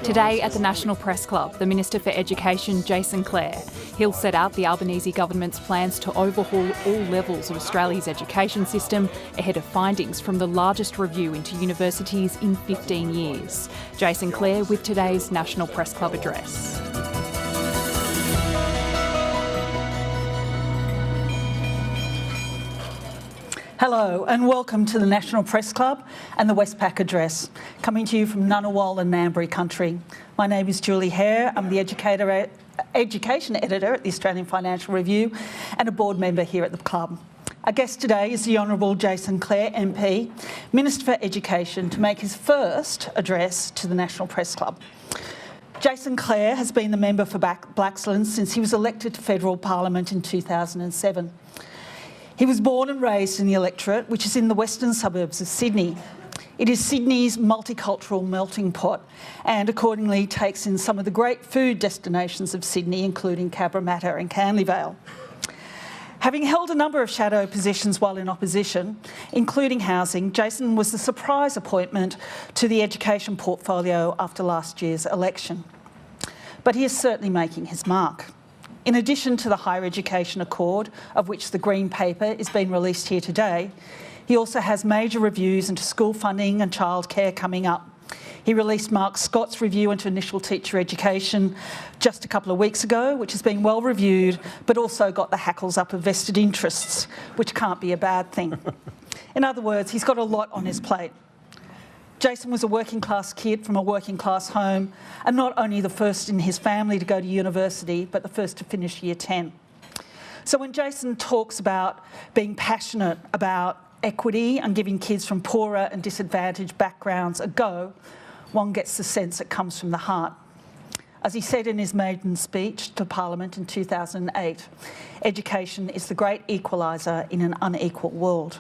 Today at the National Press Club, the Minister for Education, Clare, he'll set out the Albanese government's plans to overhaul all levels of Australia's education system ahead of findings from the largest review into universities in 15 years. Clare with today's National Press Club address. Hello and welcome to the National Press Club and the Westpac Address, coming to you from Ngunnawal and Ngambri country. My name is Julie Hare. I'm the Education Editor at the Australian Financial Review and a board member here at the club. Our guest today is the Honourable Clare MP, Minister for Education, to make his first address to the National Press Club. Clare has been the member for Blaxland since he was elected to federal parliament in 2007. He was born and raised in the electorate, which is in the western suburbs of Sydney. It is Sydney's multicultural melting pot and accordingly takes in some of the great food destinations of Sydney, including Cabramatta and Canley Vale. Having held a number of shadow positions while in opposition, including housing, Jason was the surprise appointment to the education portfolio after last year's election. But he is certainly making his mark. In addition to the Higher Education Accord, of which the Green Paper is being released here today, he also has major reviews into school funding and childcare coming up. He released Mark Scott's review into initial teacher education just a couple of weeks ago, which has been well reviewed, but also got the hackles up of vested interests, which can't be a bad thing. In other words, he's got a lot on his plate. Jason was a working class kid from a working class home and not only the first in his family to go to university, but the first to finish year 10. So when Jason talks about being passionate about equity and giving kids from poorer and disadvantaged backgrounds a go, one gets the sense it comes from the heart. As he said in his maiden speech to Parliament in 2008, education is the great equaliser in an unequal world.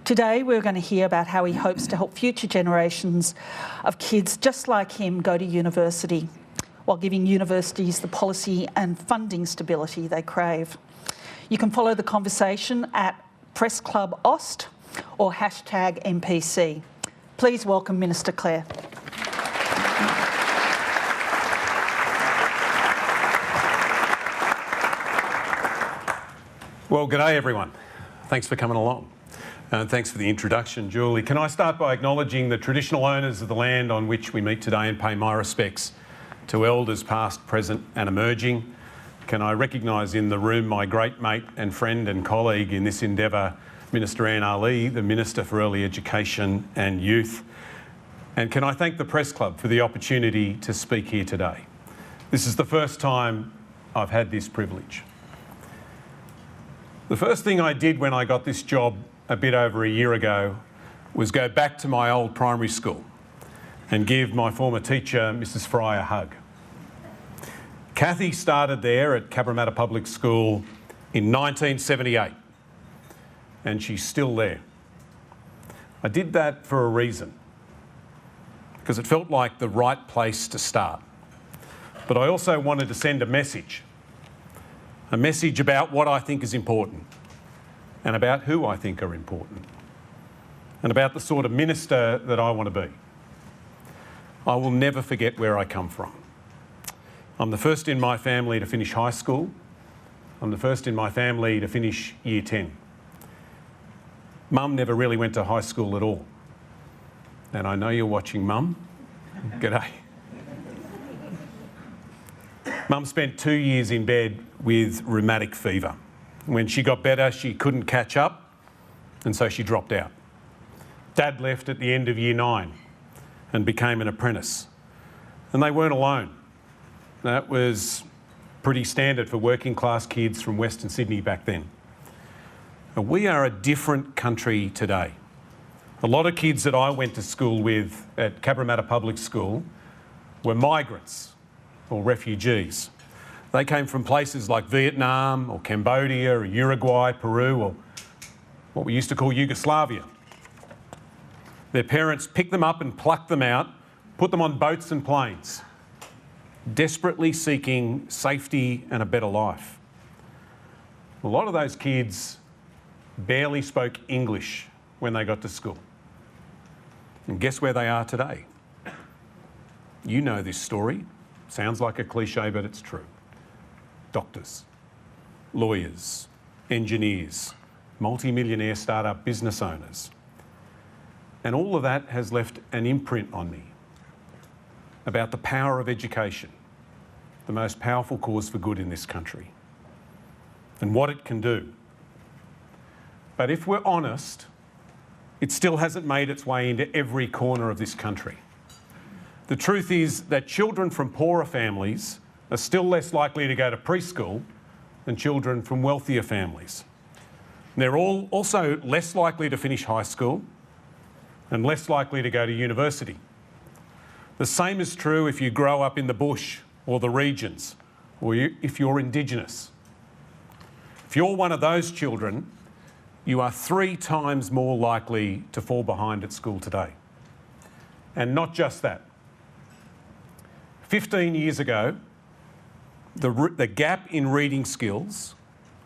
Today we're going to hear about how he hopes to help future generations of kids just like him go to university, while giving universities the policy and funding stability they crave. You can follow the conversation at Press Club Ost or #MPC. Please welcome Minister Clare. Well, g'day everyone. Thanks for coming along. And thanks for the introduction, Julie. Can I start by acknowledging the traditional owners of the land on which we meet today and pay my respects to elders past, present and emerging. Can I recognise in the room my great mate and friend and colleague in this endeavour, Minister Anne Ali, the Minister for Early Education and Youth. And can I thank the Press Club for the opportunity to speak here today. This is the first time I've had this privilege. The first thing I did when I got this job a bit over a year ago was go back to my old primary school and give my former teacher, Mrs. Fry, a hug. Kathy started there at Cabramatta Public School in 1978 and she's still there. I did that for a reason, because it felt like the right place to start. But I also wanted to send a message about what I think is important, and about who I think are important, and about the sort of minister that I want to be. I will never forget where I come from. I'm the first in my family to finish high school. I'm the first in my family to finish year 10. Mum never really went to high school at all. And I know you're watching, Mum. G'day. Mum spent 2 years in bed with rheumatic fever. When she got better, she couldn't catch up, and so she dropped out. Dad left at the end of year 9 and became an apprentice. And they weren't alone. That was pretty standard for working class kids from Western Sydney back then. And we are a different country today. A lot of kids that I went to school with at Cabramatta Public School were migrants or refugees. They came from places like Vietnam or Cambodia or Uruguay, Peru, or what we used to call Yugoslavia. Their parents picked them up and plucked them out, put them on boats and planes, desperately seeking safety and a better life. A lot of those kids barely spoke English when they got to school. And guess where they are today? You know this story. Sounds like a cliche, but it's true. Doctors, lawyers, engineers, multi-millionaire startup business owners. And all of that has left an imprint on me about the power of education, the most powerful cause for good in this country, and what it can do. But if we're honest, it still hasn't made its way into every corner of this country. The truth is that children from poorer families are still less likely to go to preschool than children from wealthier families. They're all also less likely to finish high school and less likely to go to university. The same is true if you grow up in the bush or the regions, or if you're Indigenous. If you're one of those children, you are 3 times more likely to fall behind at school today. And not just that. 15 years ago, the gap in reading skills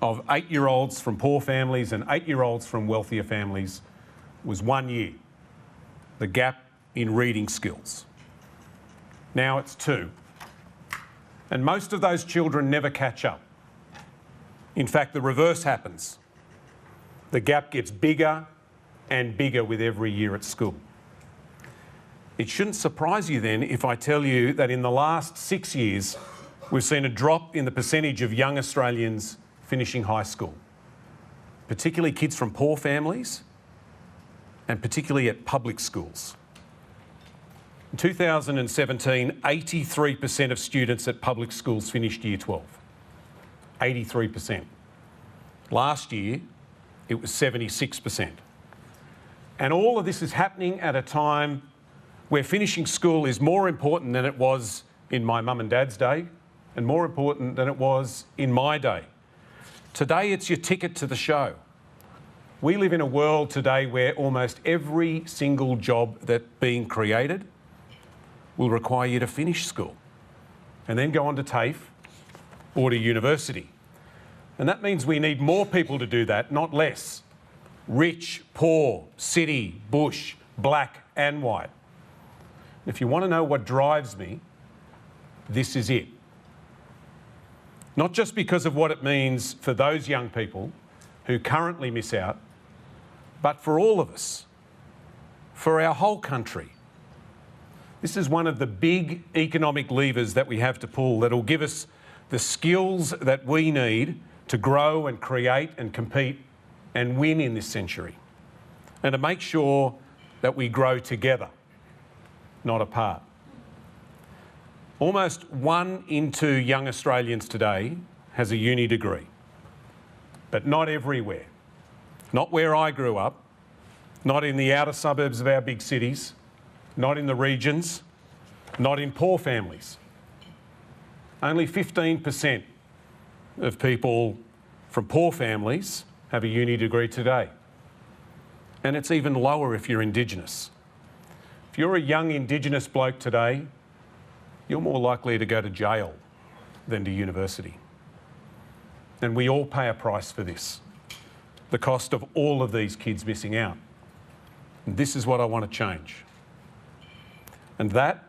of 8-year-olds from poor families and 8-year-olds from wealthier families was 1 year. The gap in reading skills. Now it's 2. And most of those children never catch up. In fact, the reverse happens. The gap gets bigger and bigger with every year at school. It shouldn't surprise you then if I tell you that in the last 6 years, we've seen a drop in the percentage of young Australians finishing high school, particularly kids from poor families and particularly at public schools. In 2017, 83% of students at public schools finished Year 12. 83%. Last year, it was 76%. And all of this is happening at a time where finishing school is more important than it was in my mum and dad's day and more important than it was in my day. Today, it's your ticket to the show. We live in a world today where almost every single job that's being created will require you to finish school and then go on to TAFE or to university. And that means we need more people to do that, not less. Rich, poor, city, bush, black and white. If you want to know what drives me, this is it. Not just because of what it means for those young people who currently miss out, but for all of us, for our whole country. This is one of the big economic levers that we have to pull that will give us the skills that we need to grow and create and compete and win in this century, and to make sure that we grow together, not apart. Almost 1 in 2 young Australians today has a uni degree, but not everywhere. Not where I grew up, not in the outer suburbs of our big cities, not in the regions, not in poor families. Only 15% of people from poor families have a uni degree today. And it's even lower if you're Indigenous. If you're a young Indigenous bloke today, you're more likely to go to jail than to university. And we all pay a price for this. The cost of all of these kids missing out. And this is what I want to change. And that,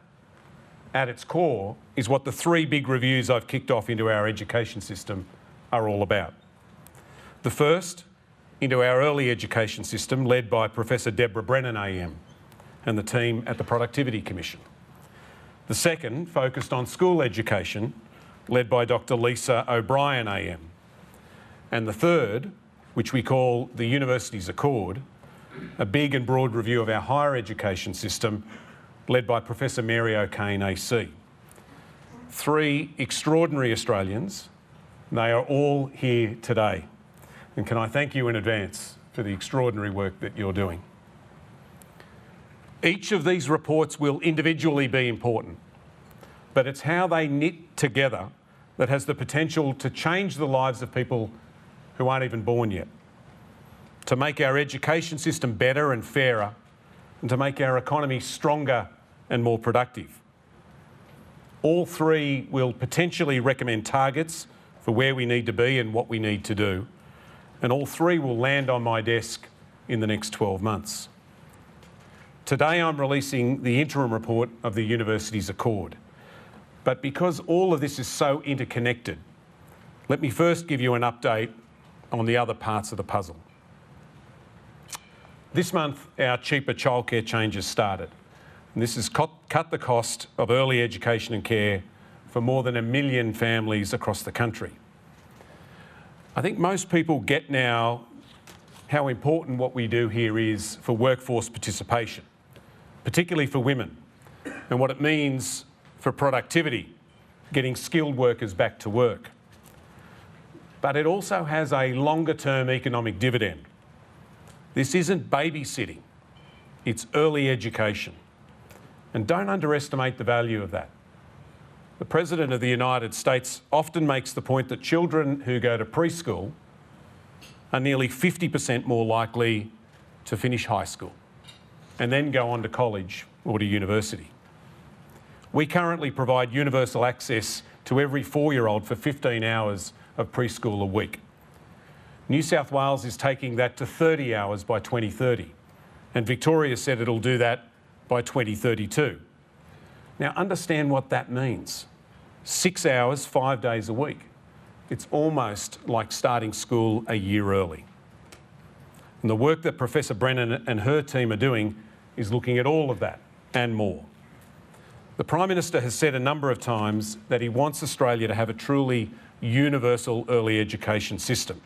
at its core, is what the 3 big reviews I've kicked off into our education system are all about. The first, into our early education system, led by Professor Deborah Brennan AM and the team at the Productivity Commission. The second, focused on school education, led by Dr. Lisa O'Brien AM. And the third, which we call the Universities Accord, a big and broad review of our higher education system, led by Professor Mary O'Kane AC. 3 extraordinary Australians. They are all here today. And can I thank you in advance for the extraordinary work that you're doing. Each of these reports will individually be important, but it's how they knit together that has the potential to change the lives of people who aren't even born yet, to make our education system better and fairer, and to make our economy stronger and more productive. All 3 will potentially recommend targets for where we need to be and what we need to do, and all 3 will land on my desk in the next 12 months. Today I'm releasing the interim report of the Universities Accord. But because all of this is so interconnected, let me first give you an update on the other parts of the puzzle. This month, our cheaper childcare changes started. And this has cut the cost of early education and care for more than 1 million families across the country. I think most people get now how important what we do here is for workforce participation, particularly for women, and what it means for productivity, getting skilled workers back to work. But it also has a longer-term economic dividend. This isn't babysitting, it's early education. And don't underestimate the value of that. The President of the United States often makes the point that children who go to preschool are nearly 50% more likely to finish high school and then go on to college or to university. We currently provide universal access to every 4-year-old for 15 hours of preschool a week. New South Wales is taking that to 30 hours by 2030, and Victoria said it'll do that by 2032. Now understand what that means. 6 hours, 5 days a week. It's almost like starting school a year early. And the work that Professor Brennan and her team are doing is looking at all of that and more. The Prime Minister has said a number of times that he wants Australia to have a truly universal early education system.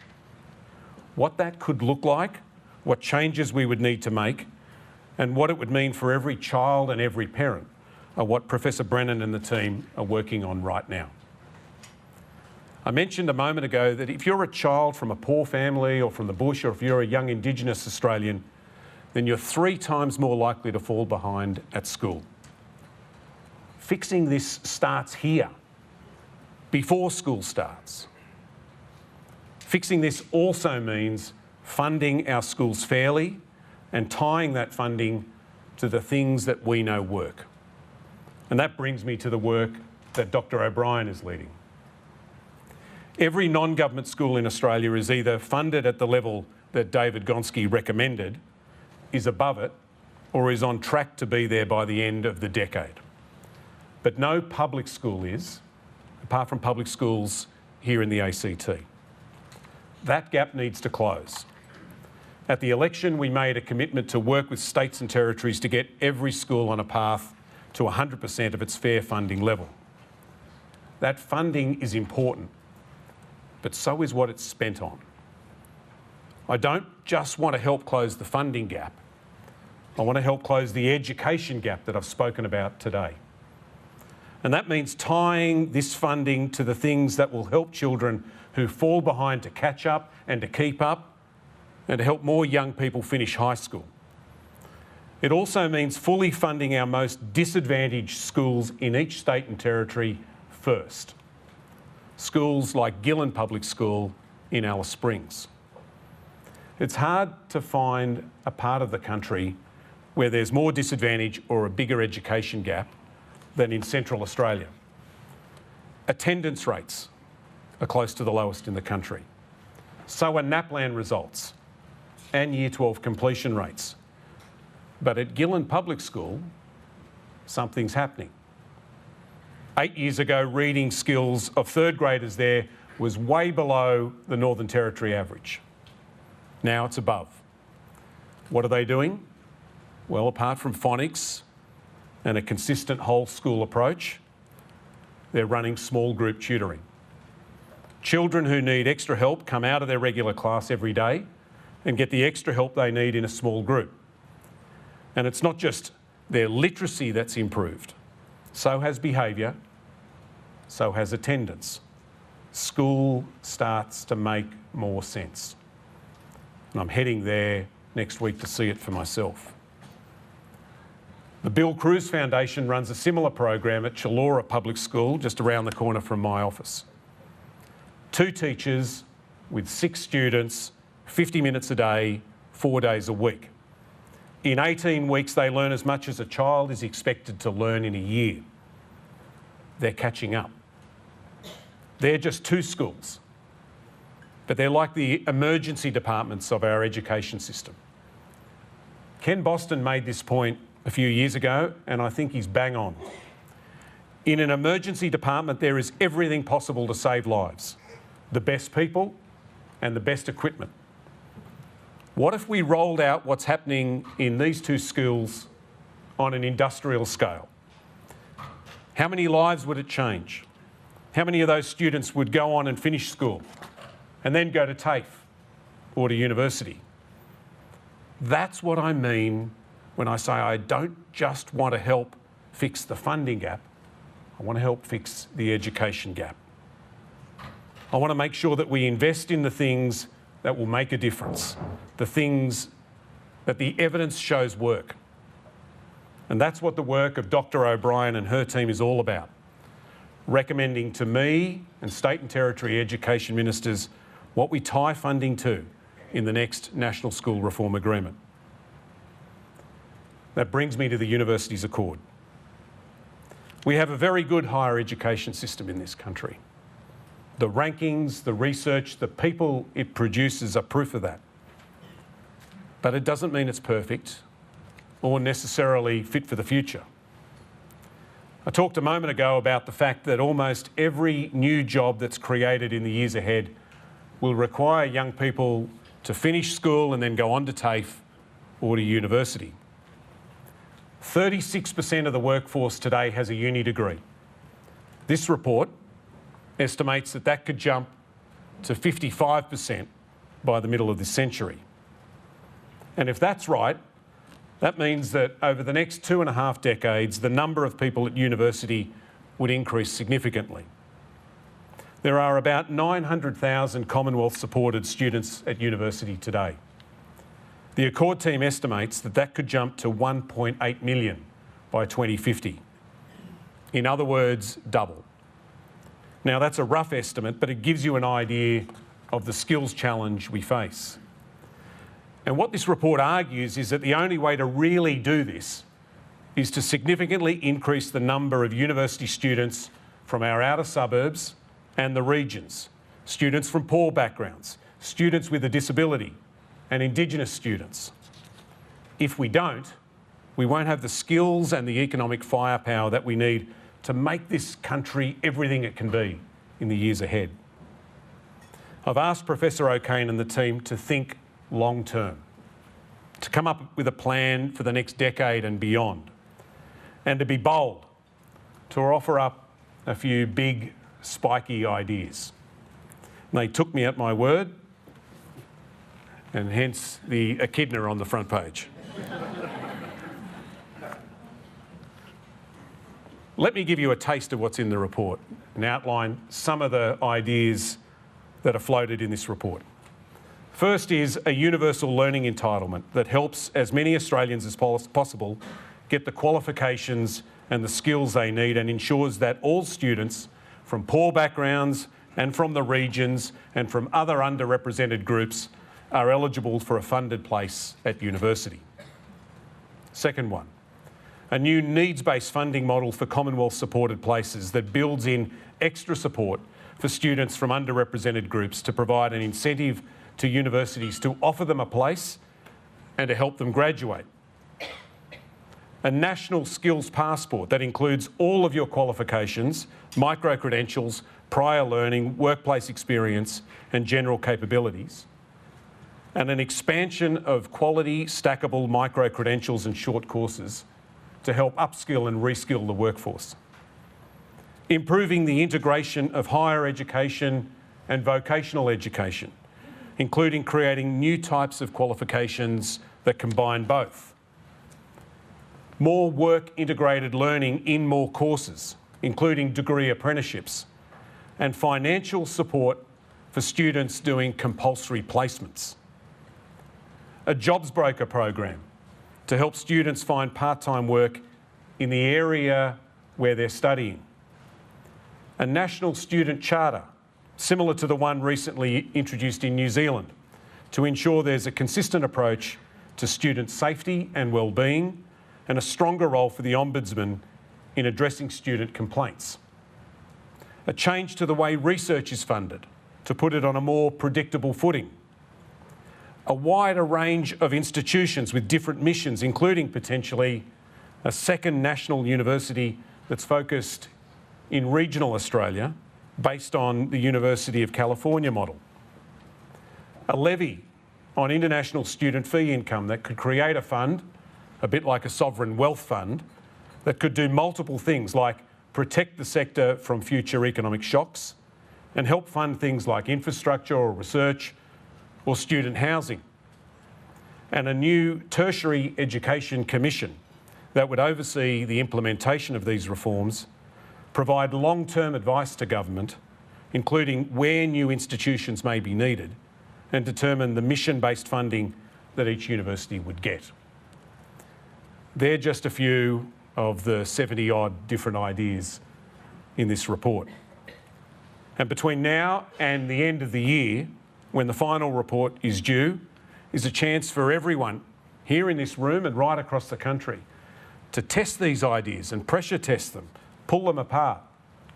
What that could look like, what changes we would need to make, and what it would mean for every child and every parent are what Professor Brennan and the team are working on right now. I mentioned a moment ago that if you're a child from a poor family or from the bush, or if you're a young Indigenous Australian, then you're 3 times more likely to fall behind at school. Fixing this starts here, before school starts. Fixing this also means funding our schools fairly and tying that funding to the things that we know work. And that brings me to the work that Dr. O'Brien is leading. Every non-government school in Australia is either funded at the level that David Gonski recommended, is above it, or is on track to be there by the end of the decade. But no public school is, apart from public schools here in the ACT. That gap needs to close. At the election, we made a commitment to work with states and territories to get every school on a path to 100% of its fair funding level. That funding is important, but so is what it's spent on. I don't just want to help close the funding gap. I want to help close the education gap that I've spoken about today. And that means tying this funding to the things that will help children who fall behind to catch up and to keep up, and to help more young people finish high school. It also means fully funding our most disadvantaged schools in each state and territory first. Schools like Gillen Public School in Alice Springs. It's hard to find a part of the country where there's more disadvantage or a bigger education gap than in Central Australia. Attendance rates are close to the lowest in the country. So are NAPLAN results and Year 12 completion rates. But at Gillen Public School, something's happening. 8 years ago, reading skills of 3rd graders there was way below the Northern Territory average. Now it's above. What are they doing? Well, apart from phonics and a consistent whole school approach, they're running small group tutoring. Children who need extra help come out of their regular class every day and get the extra help they need in a small group. And it's not just their literacy that's improved. So has behaviour, so has attendance. School starts to make more sense. And I'm heading there next week to see it for myself. The Bill Cruz Foundation runs a similar program at Chullora Public School, just around the corner from my office. 2 teachers with 6 students, 50 minutes a day, 4 days a week. In 18 weeks, they learn as much as a child is expected to learn in a year. They're catching up. They're just 2 schools, but they're like the emergency departments of our education system. Ken Boston made this point a few years ago, and I think he's bang on. In an emergency department, there is everything possible to save lives. The best people and the best equipment. What if we rolled out what's happening in these two schools on an industrial scale? How many lives would it change? How many of those students would go on and finish school and then go to TAFE or to university? That's what I mean when I say I don't just want to help fix the funding gap, I want to help fix the education gap. I want to make sure that we invest in the things that will make a difference, the things that the evidence shows work. And that's what the work of Dr. O'Brien and her team is all about, recommending to me and state and territory education ministers what we tie funding to in the next National School Reform Agreement. That brings me to the Universities Accord. We have a very good higher education system in this country. The rankings, the research, the people it produces are proof of that. But it doesn't mean it's perfect or necessarily fit for the future. I talked a moment ago about the fact that almost every new job that's created in the years ahead will require young people to finish school and then go on to TAFE or to university. 36% of the workforce today has a uni degree. This report estimates that that could jump to 55% by the middle of this century. And if that's right, that means that over the next 2.5 decades, the number of people at university would increase significantly. There are about 900,000 Commonwealth-supported students at university today. The Accord team estimates that that could jump to 1.8 million by 2050. In other words, double. Now, that's a rough estimate, but it gives you an idea of the skills challenge we face. And what this report argues is that the only way to really do this is to significantly increase the number of university students from our outer suburbs and the regions, students from poor backgrounds, students with a disability, and Indigenous students. If we don't, we won't have the skills and the economic firepower that we need to make this country everything it can be in the years ahead. I've asked Professor O'Kane and the team to think long term, to come up with a plan for the next decade and beyond, and to be bold, to offer up a few big, spiky ideas. And they took me at my word, and hence the echidna on the front page. Let me give you a taste of what's in the report and outline some of the ideas that are floated in this report. First is a universal learning entitlement that helps as many Australians as possible get the qualifications and the skills they need, and ensures that all students from poor backgrounds and from the regions and from other underrepresented groups are eligible for a funded place at university. Second one, a new needs-based funding model for Commonwealth-supported places that builds in extra support for students from underrepresented groups to provide an incentive to universities to offer them a place and to help them graduate. A national skills passport that includes all of your qualifications, micro-credentials, prior learning, workplace experience and general capabilities. And an expansion of quality, stackable micro-credentials and short courses to help upskill and reskill the workforce. Improving the integration of higher education and vocational education, including creating new types of qualifications that combine both. More work-integrated learning in more courses, including degree apprenticeships, and financial support for students doing compulsory placements. A jobs broker program to help students find part-time work in the area where they're studying. A national student charter, similar to the one recently introduced in New Zealand, to ensure there's a consistent approach to student safety and well-being, and a stronger role for the Ombudsman in addressing student complaints. A change to the way research is funded to put it on a more predictable footing. A wider range of institutions with different missions, including potentially a second national university that's focused in regional Australia based on the University of California model. A levy on international student fee income that could create a fund, a bit like a sovereign wealth fund, that could do multiple things like protect the sector from future economic shocks and help fund things like infrastructure or research or student housing. And a new tertiary education commission that would oversee the implementation of these reforms, provide long-term advice to government, including where new institutions may be needed, and determine the mission-based funding that each university would get. They're just a few of the 70-odd different ideas in this report. And between now and the end of the year, when the final report is due, is a chance for everyone here in this room and right across the country to test these ideas and pressure test them, pull them apart,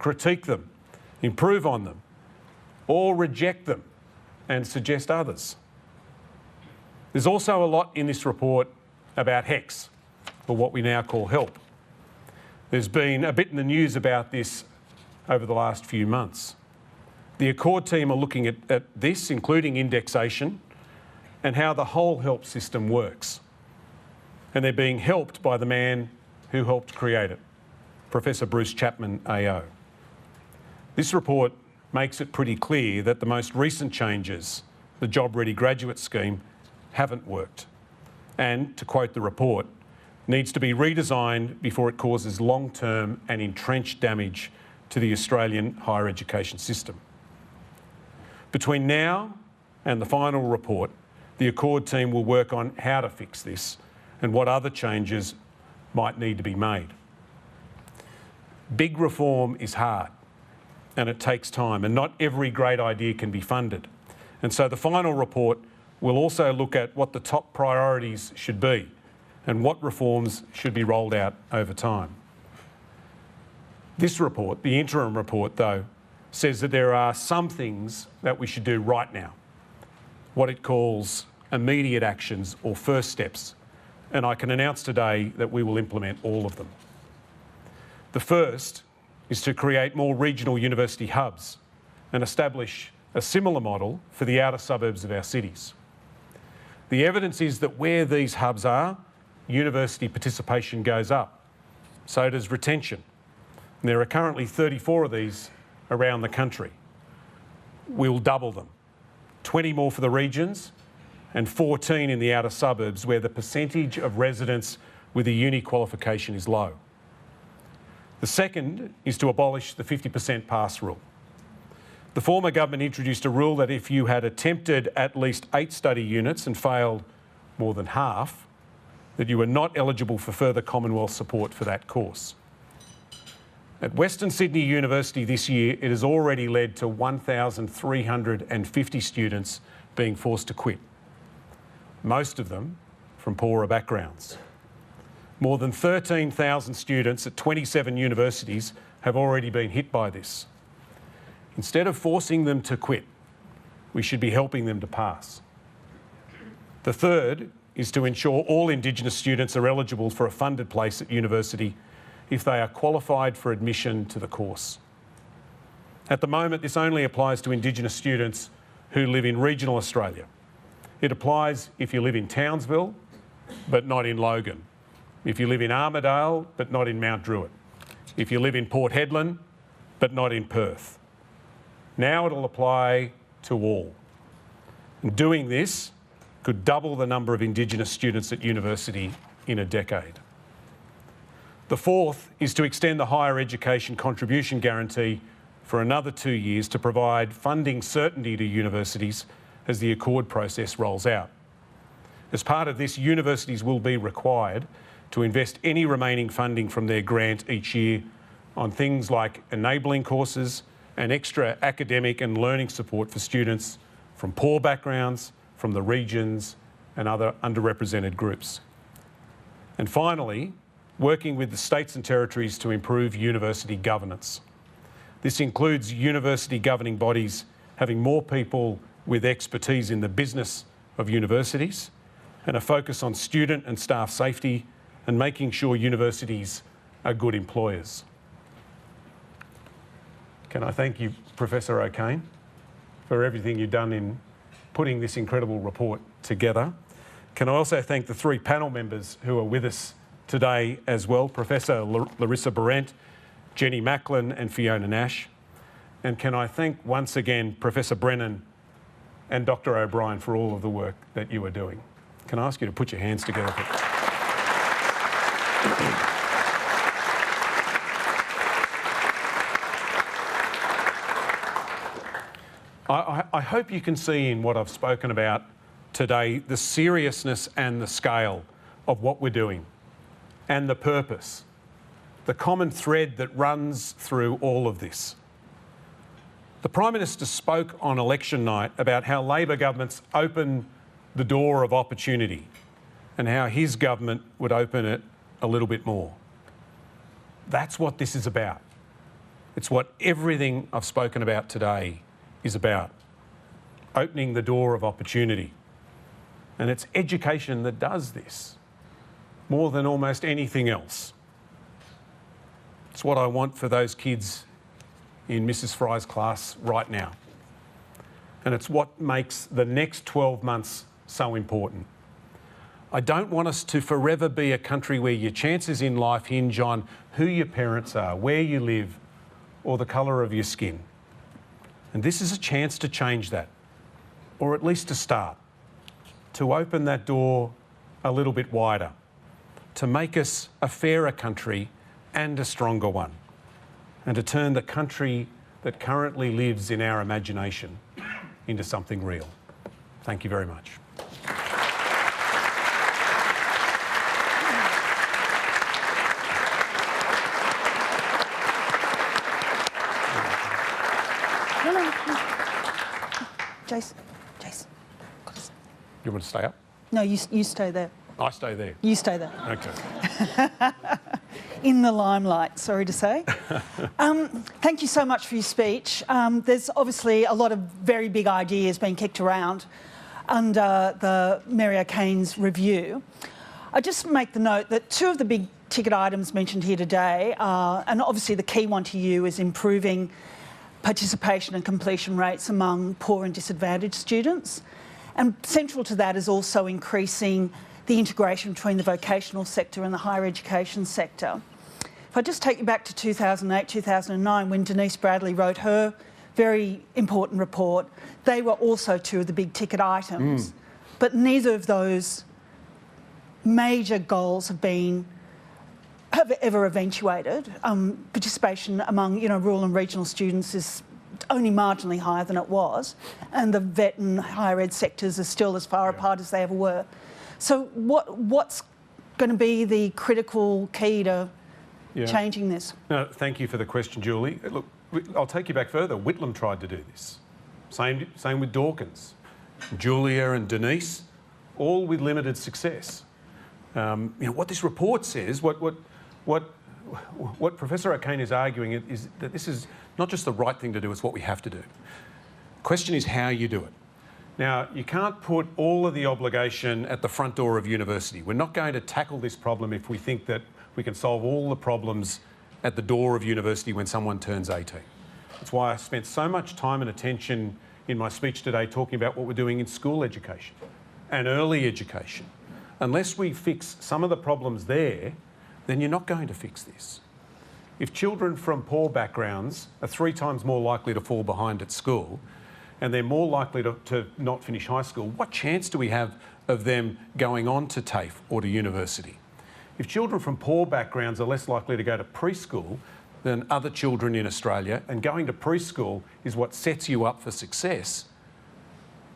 critique them, improve on them, or reject them and suggest others. There's also a lot in this report about HECS, or what we now call HELP. There's been a bit in the news about this over the last few months. The Accord team are looking at this, including indexation, and how the whole HELP system works. And they're being helped by the man who helped create it, Professor Bruce Chapman AO. This report makes it pretty clear that the most recent changes, the Job Ready Graduate Scheme, haven't worked. And, to quote the report, needs to be redesigned before it causes long-term and entrenched damage to the Australian higher education system. Between now and the final report, the Accord team will work on how to fix this and what other changes might need to be made. Big reform is hard and it takes time, and not every great idea can be funded. And so the final report will also look at what the top priorities should be and what reforms should be rolled out over time. This report, the interim report though, says that there are some things that we should do right now, what it calls immediate actions or first steps, and I can announce today that we will implement all of them. The first is to create more regional university hubs and establish a similar model for the outer suburbs of our cities. The evidence is that where these hubs are, university participation goes up. So does retention. And there are currently 34 of these around the country. We'll double them. 20 more for the regions and 14 in the outer suburbs where the percentage of residents with a uni qualification is low. The second is to abolish the 50% pass rule. The former government introduced a rule that if you had attempted at least 8 study units and failed more than half, that you were not eligible for further Commonwealth support for that course. At Western Sydney University this year, it has already led to 1,350 students being forced to quit, most of them from poorer backgrounds. More than 13,000 students at 27 universities have already been hit by this. Instead of forcing them to quit, we should be helping them to pass. The third is to ensure all Indigenous students are eligible for a funded place at university if they are qualified for admission to the course. At the moment, this only applies to Indigenous students who live in regional Australia. It applies if you live in Townsville, but not in Logan. If you live in Armidale, but not in Mount Druitt. If you live in Port Hedland, but not in Perth. Now it'll apply to all. And doing this could double the number of Indigenous students at university in a decade. The fourth is to extend the higher education contribution guarantee for another 2 years to provide funding certainty to universities as the Accord process rolls out. As part of this, universities will be required to invest any remaining funding from their grant each year on things like enabling courses and extra academic and learning support for students from poor backgrounds, from the regions and other underrepresented groups. And finally, working with the states and territories to improve university governance. This includes university governing bodies having more people with expertise in the business of universities and a focus on student and staff safety and making sure universities are good employers. Can I thank you, Professor O'Kane, for everything you've done in putting this incredible report together. Can I also thank the three panel members who are with us today as well, Professor Larissa Berendt, Jenny Macklin and Fiona Nash. And can I thank once again Professor Brennan and Dr O'Brien for all of the work that you are doing. Can I ask you to put your hands together for I hope you can see in what I've spoken about today the seriousness and the scale of what we're doing and the purpose, the common thread that runs through all of this. The Prime Minister spoke on election night about how Labor governments open the door of opportunity and how his government would open it a little bit more. That's what this is about. It's what everything I've spoken about today is about, opening the door of opportunity. And it's education that does this, more than almost anything else. It's what I want for those kids in Mrs. Fry's class right now. And it's what makes the next 12 months so important. I don't want us to forever be a country where your chances in life hinge on who your parents are, where you live, or the colour of your skin. And this is a chance to change that, or at least to start, to open that door a little bit wider, to make us a fairer country and a stronger one, and to turn the country that currently lives in our imagination into something real. Thank you very much. Jason. You want to stay up? No, you stay there. I stay there. You stay there. Okay. In the limelight, sorry to say. Thank you so much for your speech. There's obviously a lot of very big ideas being kicked around under the Mary O'Kane's review. I just make the note that two of the big ticket items mentioned here today are, and obviously the key one to you is improving participation and completion rates among poor and disadvantaged students. And central to that is also increasing the integration between the vocational sector and the higher education sector. If I just take you back to 2008, 2009, when Denise Bradley wrote her very important report, they were also two of the big ticket items. But neither of those major goals have ever eventuated. Participation among rural and regional students is only marginally higher than it was, and the vet and higher ed sectors are still as far apart as they ever were. So what's going to be the critical key to changing this? No, thank you for the question, Julie. Look, I'll take you back further. Whitlam tried to do this. Same with Dawkins, Julia and Denise, all with limited success. What this report says, what Professor O'Kane is arguing is that this is not just the right thing to do, it's what we have to do. The question is how you do it. Now, you can't put all of the obligation at the front door of university. We're not going to tackle this problem if we think that we can solve all the problems at the door of university when someone turns 18. That's why I spent so much time and attention in my speech today talking about what we're doing in school education and early education. Unless we fix some of the problems there, then you're not going to fix this. If children from poor backgrounds are 3 times more likely to fall behind at school, and they're more likely to not finish high school, what chance do we have of them going on to TAFE or to university? If children from poor backgrounds are less likely to go to preschool than other children in Australia, and going to preschool is what sets you up for success,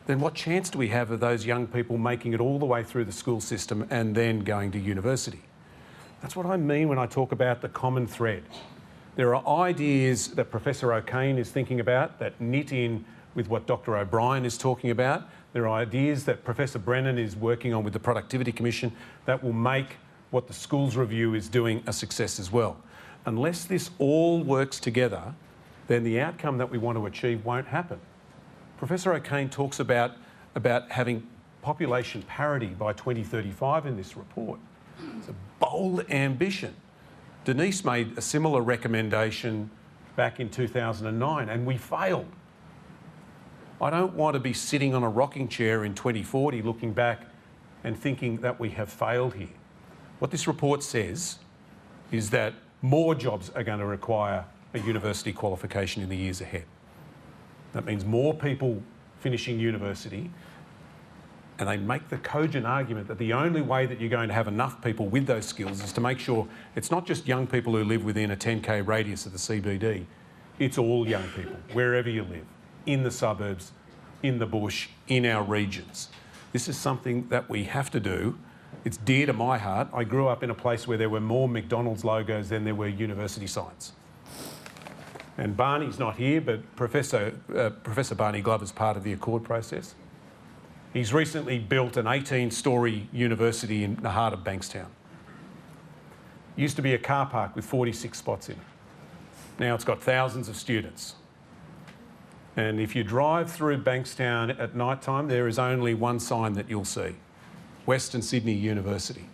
then what chance do we have of those young people making it all the way through the school system and then going to university? That's what I mean when I talk about the common thread. There are ideas that Professor O'Kane is thinking about that knit in with what Dr O'Brien is talking about. There are ideas that Professor Brennan is working on with the Productivity Commission that will make what the Schools Review is doing a success as well. Unless this all works together, then the outcome that we want to achieve won't happen. Professor O'Kane talks about having population parity by 2035 in this report. It's a bold ambition. Denise made a similar recommendation back in 2009 and we failed. I don't want to be sitting on a rocking chair in 2040 looking back and thinking that we have failed here. What this report says is that more jobs are going to require a university qualification in the years ahead. That means more people finishing university, and they make the cogent argument that the only way that you're going to have enough people with those skills is to make sure it's not just young people who live within a 10k radius of the CBD, it's all young people, wherever you live, in the suburbs, in the bush, in our regions. This is something that we have to do. It's dear to my heart. I grew up in a place where there were more McDonald's logos than there were university signs. And Barney's not here, but Professor Barney Glover's part of the Accord process. He's recently built an 18-storey university in the heart of Bankstown. Used to be a car park with 46 spots in it. Now it's got thousands of students. And if you drive through Bankstown at night time, there is only one sign that you'll see: Western Sydney University.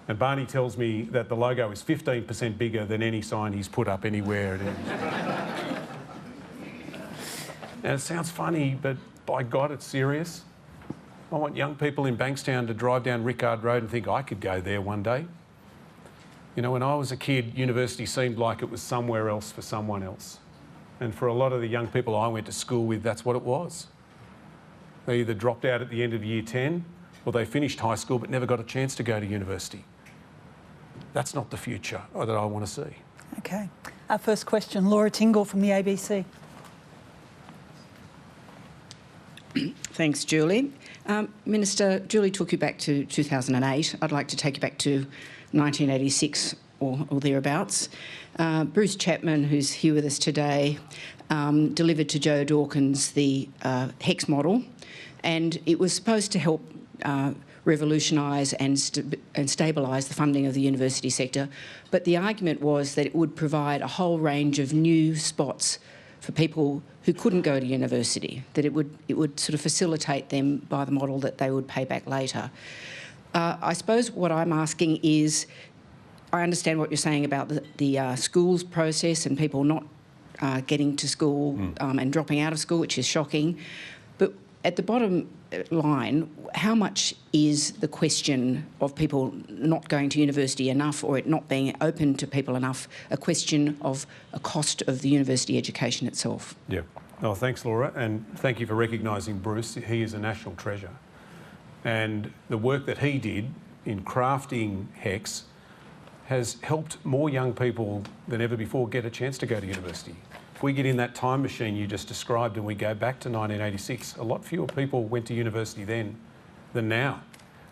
And Barney tells me that the logo is 15% bigger than any sign he's put up anywhere it is. Now, it sounds funny, but by God, it's serious. I want young people in Bankstown to drive down Rickard Road and think, I could go there one day. You know, when I was a kid, university seemed like it was somewhere else for someone else. And for a lot of the young people I went to school with, that's what it was. They either dropped out at the end of year 10 or they finished high school but never got a chance to go to university. That's not the future that I want to see. Okay. Our first question, Laura Tingle from the ABC. Thanks, Julie. Minister, Julie took you back to 2008. I'd like to take you back to 1986 or thereabouts. Bruce Chapman, who's here with us today, delivered to Joe Dawkins the HEX model, and it was supposed to help revolutionise and stabilise the funding of the university sector, but the argument was that it would provide a whole range of new spots for people who couldn't go to university, that it would sort of facilitate them by the model that they would pay back later. I suppose what I'm asking is, I understand what you're saying about the schools process and people not getting to school and dropping out of school, which is shocking. But at the bottom line, how much is the question of people not going to university enough or it not being open to people enough a question of a cost of the university education itself? Yeah. Oh, thanks, Laura, and thank you for recognising Bruce. He is a national treasure. And the work that he did in crafting HEX has helped more young people than ever before get a chance to go to university. If we get in that time machine you just described and we go back to 1986, a lot fewer people went to university then than now.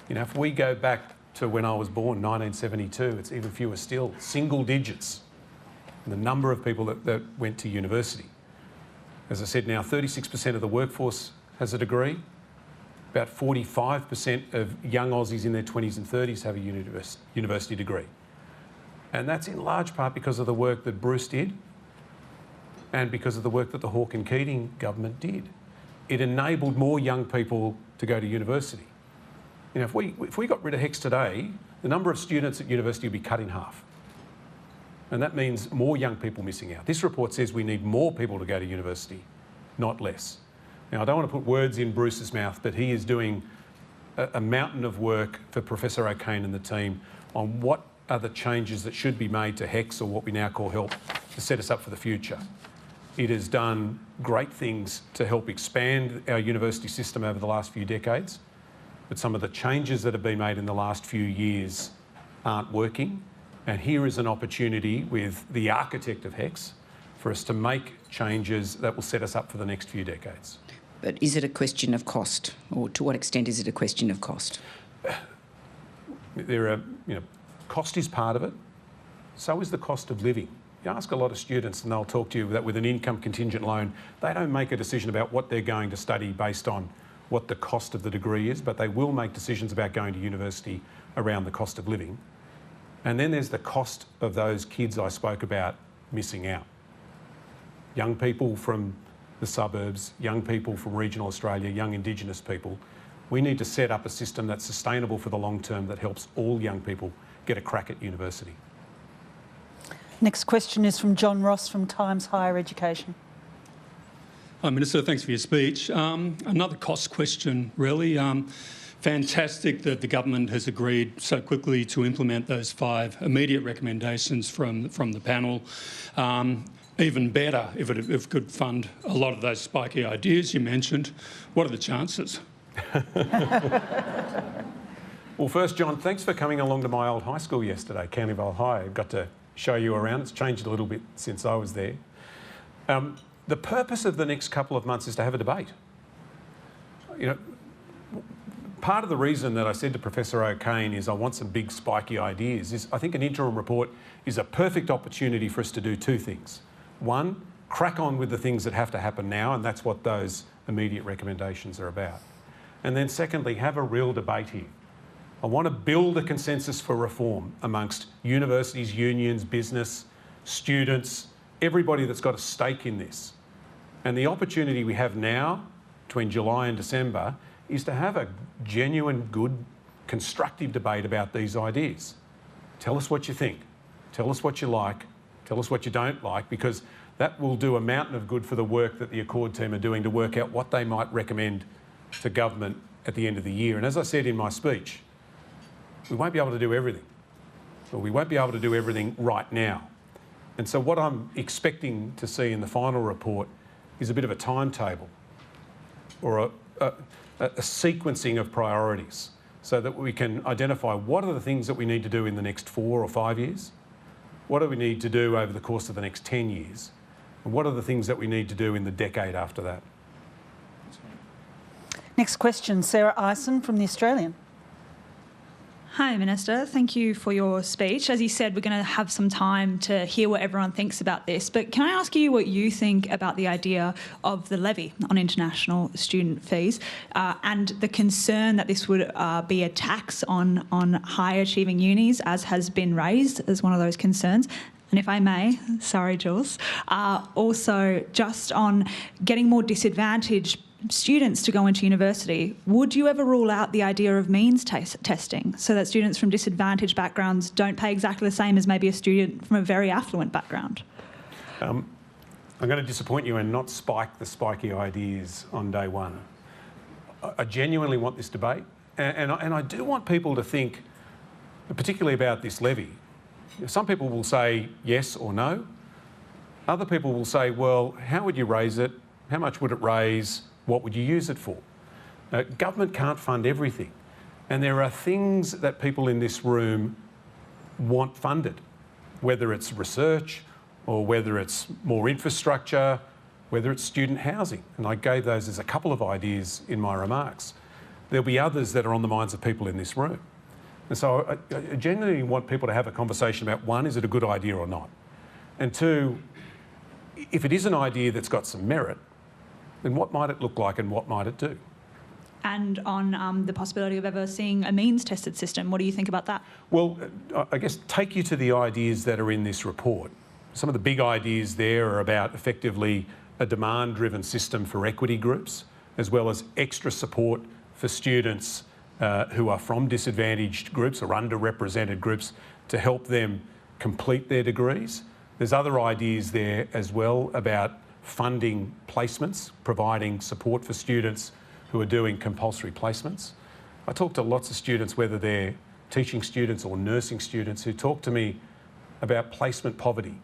You know, if we go back to when I was born, 1972, it's even fewer still, single digits, the number of people that went to university. As I said now, 36% of the workforce has a degree. About 45% of young Aussies in their 20s and 30s have a university degree. And that's in large part because of the work that Bruce did and because of the work that the Hawke and Keating government did. It enabled more young people to go to university. You know, if we got rid of HEX today, the number of students at university would be cut in half. And that means more young people missing out. This report says we need more people to go to university, not less. Now, I don't want to put words in Bruce's mouth, but he is doing a mountain of work for Professor O'Kane and the team on what are the changes that should be made to HEX, or what we now call HELP, to set us up for the future. It has done great things to help expand our university system over the last few decades, but some of the changes that have been made in the last few years aren't working. And here is an opportunity with the architect of HEX for us to make changes that will set us up for the next few decades. But is it a question of cost, or to what extent is it a question of cost? Cost is part of it. So is the cost of living. You ask a lot of students and they'll talk to you that with an income contingent loan, they don't make a decision about what they're going to study based on what the cost of the degree is, but they will make decisions about going to university around the cost of living. And then there's the cost of those kids I spoke about missing out. Young people from the suburbs, young people from regional Australia, young Indigenous people, We need to set up a system that's sustainable for the long term that helps all young people get a crack at university. Next question is from John Ross from Times Higher Education. Hi, Minister. Thanks for your speech. Another cost question, really. Fantastic that the government has agreed so quickly to implement those 5 immediate recommendations from the panel. Even better if it could fund a lot of those spiky ideas you mentioned. What are the chances? Well, first, John, thanks for coming along to my old high school yesterday, County Vale High. I got to show you around. It's changed a little bit since I was there. The purpose of the next couple of months is to have a debate. You know, part of the reason that I said to Professor O'Kane is I want some big spiky ideas is I think an interim report is a perfect opportunity for us to do 2 things. One, crack on with the things that have to happen now, and that's what those immediate recommendations are about. And then secondly, have a real debate here. I want to build a consensus for reform amongst universities, unions, business, students, everybody that's got a stake in this. And the opportunity we have now, between July and December, is to have a genuine, good, constructive debate about these ideas. Tell us what you think. Tell us what you like. Tell us what you don't like, because that will do a mountain of good for the work that the Accord team are doing to work out what they might recommend to government at the end of the year. And as I said in my speech, we won't be able to do everything. Or we won't be able to do everything right now. And so what I'm expecting to see in the final report is a bit of a timetable or a sequencing of priorities so that we can identify what are the things that we need to do in the next 4 or 5 years, what do we need to do over the course of the next 10 years, and what are the things that we need to do in the decade after that. Next question, Sarah Eisen from The Australian. Hi, Minister. Thank you for your speech. As you said, we're going to have some time to hear what everyone thinks about this. But can I ask you what you think about the idea of the levy on international student fees and the concern that this would be a tax on high-achieving unis, as has been raised as one of those concerns? And if I may, sorry, Jules, also just on getting more disadvantaged students to go into university, would you ever rule out the idea of means testing so that students from disadvantaged backgrounds don't pay exactly the same as maybe a student from a very affluent background? I'm going to disappoint you and not spike the spiky ideas on day one. I genuinely want this debate, and I do want people to think, particularly about this levy. Some people will say yes or no. Other people will say, well, how would you raise it? How much would it raise? What would you use it for? Government can't fund everything. And there are things that people in this room want funded, whether it's research or whether it's more infrastructure, whether it's student housing. And I gave those as a couple of ideas in my remarks. There'll be others that are on the minds of people in this room. And so I genuinely want people to have a conversation about, one, is it a good idea or not? And two, if it is an idea that's got some merit, then what might it look like and what might it do? And on the possibility of ever seeing a means-tested system, what do you think about that? Well, I guess take you to the ideas that are in this report. Some of the big ideas there are about effectively a demand-driven system for equity groups, as well as extra support for students who are from disadvantaged groups or underrepresented groups to help them complete their degrees. There's other ideas there as well about funding placements, providing support for students who are doing compulsory placements. I talk to lots of students, whether they're teaching students or nursing students, who talk to me about placement poverty,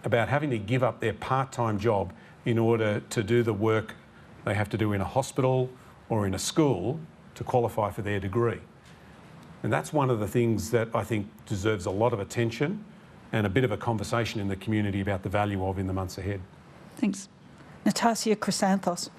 about having to give up their part-time job in order to do the work they have to do in a hospital or in a school to qualify for their degree. And that's one of the things that I think deserves a lot of attention and a bit of a conversation in the community about the value of in the months ahead. Thanks. Natassia Chrysanthos.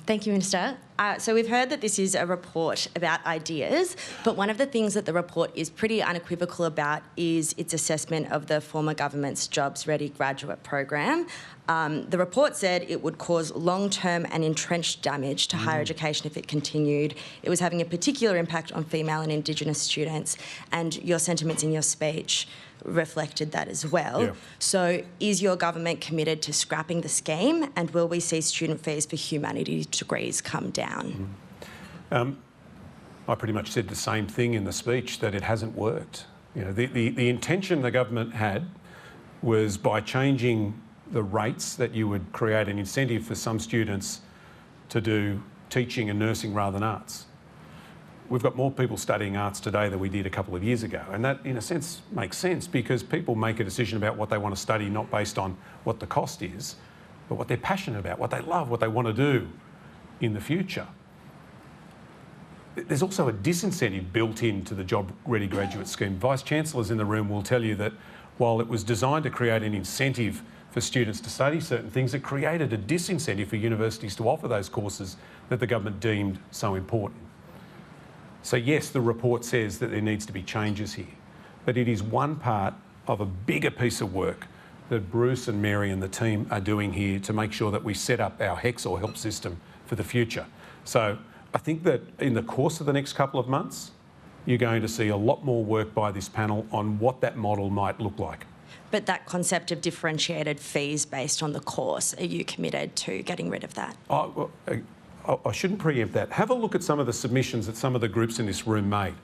Thank you, Minister. So we've heard that this is a report about ideas, but one of the things that the report is pretty unequivocal about is its assessment of the former government's Jobs Ready graduate program. The report said it would cause long-term and entrenched damage to higher education if it continued. It was having a particular impact on female and Indigenous students, and your sentiments in your speech reflected that as well. Yeah. So is your government committed to scrapping the scheme, and will we see student fees for humanities degrees come down? I pretty much said the same thing in the speech, that it hasn't worked. You know, the intention the government had was by changing the rates that you would create an incentive for some students to do teaching and nursing rather than arts. We've got more people studying arts today than we did a couple of years ago, and that in a sense makes sense because people make a decision about what they want to study not based on what the cost is, but what they're passionate about, what they love, what they want to do in the future. There's also a disincentive built into the Job Ready Graduate Scheme. Vice-Chancellors in the room will tell you that while it was designed to create an incentive for students to study certain things, it created a disincentive for universities to offer those courses that the government deemed so important. So yes, the report says that there needs to be changes here, but it is one part of a bigger piece of work that Bruce and Mary and the team are doing here to make sure that we set up our HECS or help system for the future. So I think that in the course of the next couple of months, you're going to see a lot more work by this panel on what that model might look like. But that concept of differentiated fees based on the course, are you committed to getting rid of that? I shouldn't preempt that. Have a look at some of the submissions that some of the groups in this room made.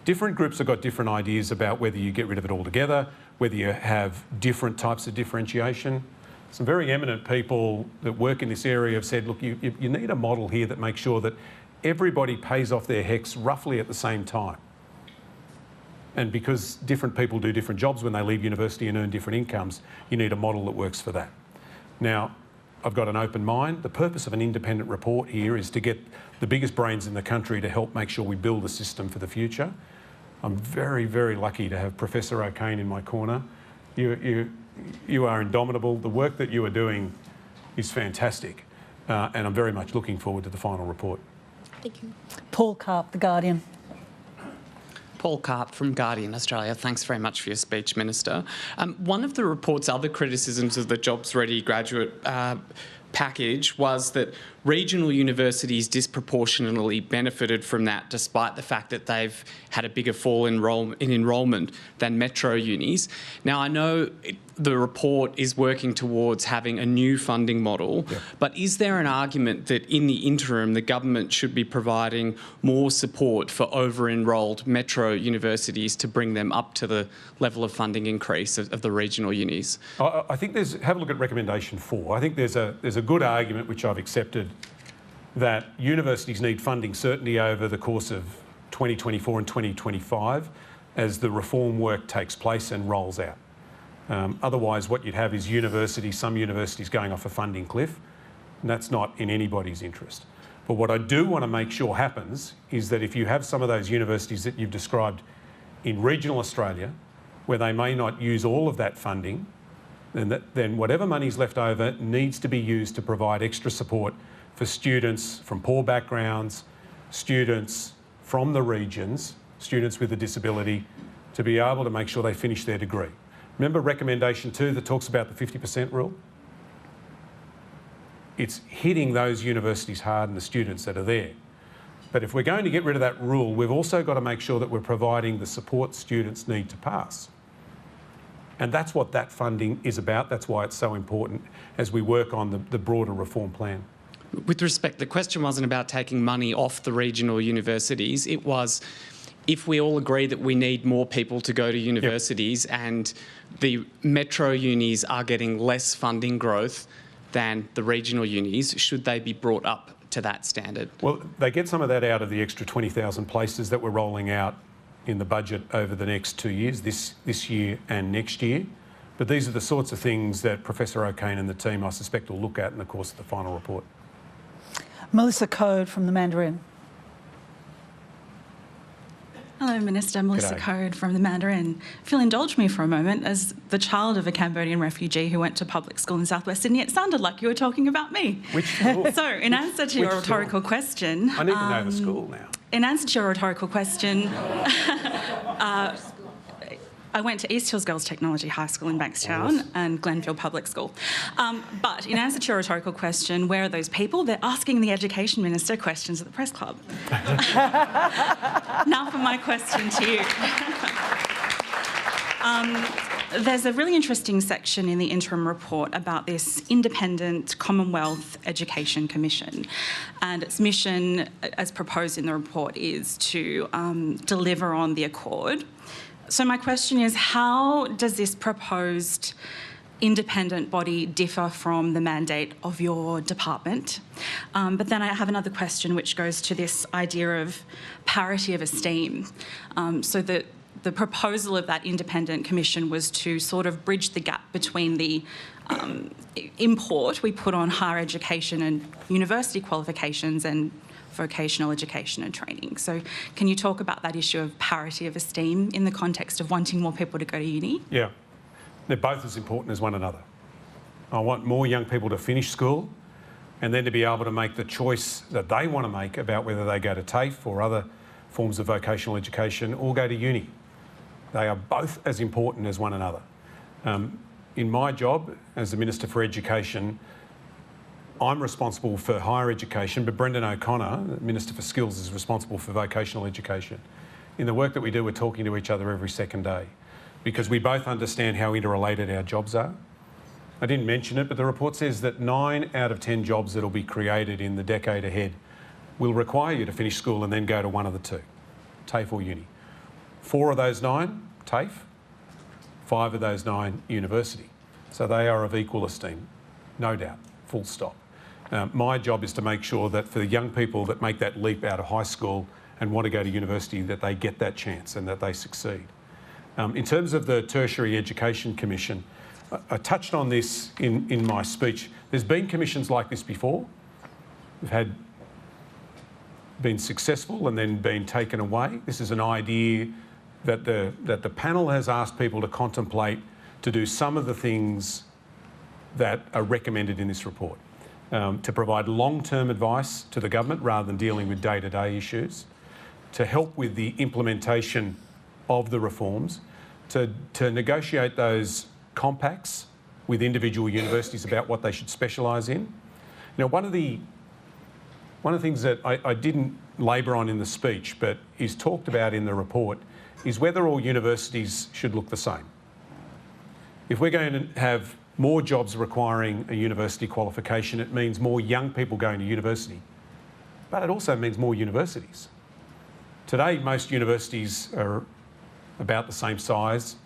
Different groups have got different ideas about whether you get rid of it altogether, whether you have different types of differentiation. Some very eminent people that work in this area have said, look, you need a model here that makes sure that everybody pays off their HECS roughly at the same time. And because different people do different jobs when they leave university and earn different incomes, you need a model that works for that. Now, I've got an open mind. The purpose of an independent report here is to get the biggest brains in the country to help make sure we build a system for the future. I'm very, very lucky to have Professor O'Kane in my corner. You are indomitable. The work that you are doing is fantastic, and I'm very much looking forward to the final report. Thank you. Paul Karp, The Guardian. Paul Karp from Guardian Australia. Thanks very much for your speech, Minister. One of the report's other criticisms of the Jobs Ready graduate package was that regional universities disproportionately benefited from that, despite the fact that they've had a bigger fall in enrolment than metro unis. Now, I know the report is working towards having a new funding model, but is there an argument that in the interim the government should be providing more support for over-enrolled metro universities to bring them up to the level of funding increase of the regional unis? I think have a look at recommendation 4. I think there's a good argument, which I've accepted, that universities need funding certainty over the course of 2024 and 2025 as the reform work takes place and rolls out. Otherwise, what you'd have is some universities going off a funding cliff, and that's not in anybody's interest. But what I do want to make sure happens is that if you have some of those universities that you've described in regional Australia, where they may not use all of that funding, then whatever money's left over needs to be used to provide extra support for students from poor backgrounds, students from the regions, students with a disability, to be able to make sure they finish their degree. Remember recommendation 2 that talks about the 50% rule? It's hitting those universities hard and the students that are there. But if we're going to get rid of that rule, we've also got to make sure that we're providing the support students need to pass. And that's what that funding is about. That's why it's so important as we work on the broader reform plan. With respect, the question wasn't about taking money off the regional universities. It was, if we all agree that we need more people to go to universities and the metro unis are getting less funding growth than the regional unis, should they be brought up to that standard? Well, they get some of that out of the extra 20,000 places that we're rolling out in the budget over the next 2 years, this year and next year. But these are the sorts of things that Professor O'Kane and the team, I suspect, will look at in the course of the final report. Melissa Code from The Mandarin. Hello, Minister. Melissa G'day. Code from the Mandarin. If you'll indulge me for a moment, as the child of a Cambodian refugee who went to public school in southwest Sydney, it sounded like you were talking about me. Which school? So, in answer to your Which school? rhetorical question... I need to know the school now. In answer to your rhetorical question, I went to East Hills Girls Technology High School in Bankstown and Glenfield Public School. But in answer to your rhetorical question, where are those people? They're asking the Education Minister questions at the Press Club. Now for my question to you. There's a really interesting section in the interim report about this independent Commonwealth Education Commission, and its mission, as proposed in the report, is to deliver on the accord. So my question is, how does this proposed independent body differ from the mandate of your department? But then I have another question which goes to this idea of parity of esteem. So that the proposal of that independent commission was to sort of bridge the gap between the import we put on higher education and university qualifications and vocational education and training. So can you talk about that issue of parity of esteem in the context of wanting more people to go to uni? Yeah, they're both as important as one another. I want more young people to finish school and then to be able to make the choice that they want to make about whether they go to TAFE or other forms of vocational education or go to uni. They are both as important as one another. In my job as the Minister for Education, I'm responsible for higher education, but Brendan O'Connor, the Minister for Skills, is responsible for vocational education. In the work that we do, we're talking to each other every second day because we both understand how interrelated our jobs are. I didn't mention it, but the report says that 9 out of 10 jobs that will be created in the decade ahead will require you to finish school and then go to one of the two, TAFE or uni. 4 of those 9, TAFE, 5 of those 9, university. So they are of equal esteem, no doubt, full stop. My job is to make sure that for the young people that make that leap out of high school and want to go to university, that they get that chance and that they succeed. In terms of the Tertiary Education Commission, I touched on this in my speech. There's been commissions like this before. We've been successful and then been taken away. This is an idea that the panel has asked people to contemplate to do some of the things that are recommended in this report. To provide long-term advice to the government rather than dealing with day-to-day issues, to help with the implementation of the reforms, to negotiate those compacts with individual universities about what they should specialise in. You know, one of the things that I didn't labour on in the speech but is talked about in the report is whether all universities should look the same. If we're going to have more jobs requiring a university qualification, it means more young people going to university. But it also means more universities. Today, most universities are about the same size,